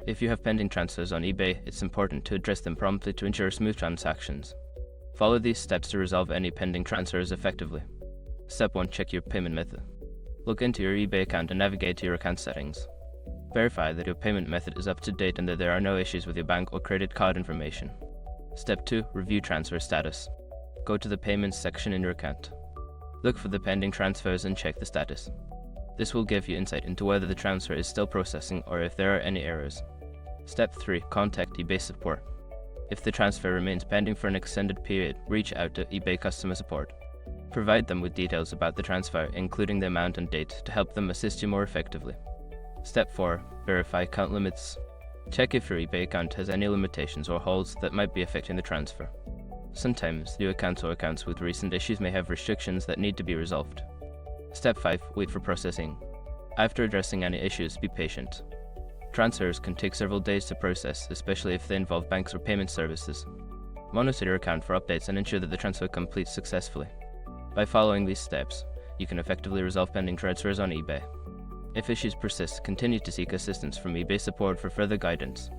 If you have pending transfers on eBay, it's important to address them promptly to ensure smooth transactions. Follow these steps to resolve any pending transfers effectively. Step 1. Check your payment method. Look into your eBay account and navigate to your account settings. Verify that your payment method is up to date and that there are no issues with your bank or credit card information. Step 2. Review transfer status. Go to the Payments section in your account. Look for the pending transfers and check the status. This will give you insight into whether the transfer is still processing or if there are any errors. Step 3. Contact eBay support. If the transfer remains pending for an extended period, reach out to eBay customer support. Provide them with details about the transfer, including the amount and date, to help them assist you more effectively. Step 4. Verify account limits. Check if your eBay account has any limitations or holds that might be affecting the transfer. Sometimes, new accounts or accounts with recent issues may have restrictions that need to be resolved. Step 5. Wait for processing. After addressing any issues, be patient. Transfers can take several days to process, especially if they involve banks or payment services. Monitor your account for updates and ensure that the transfer completes successfully. By following these steps, you can effectively resolve pending transfers on eBay. If issues persist, continue to seek assistance from eBay support for further guidance.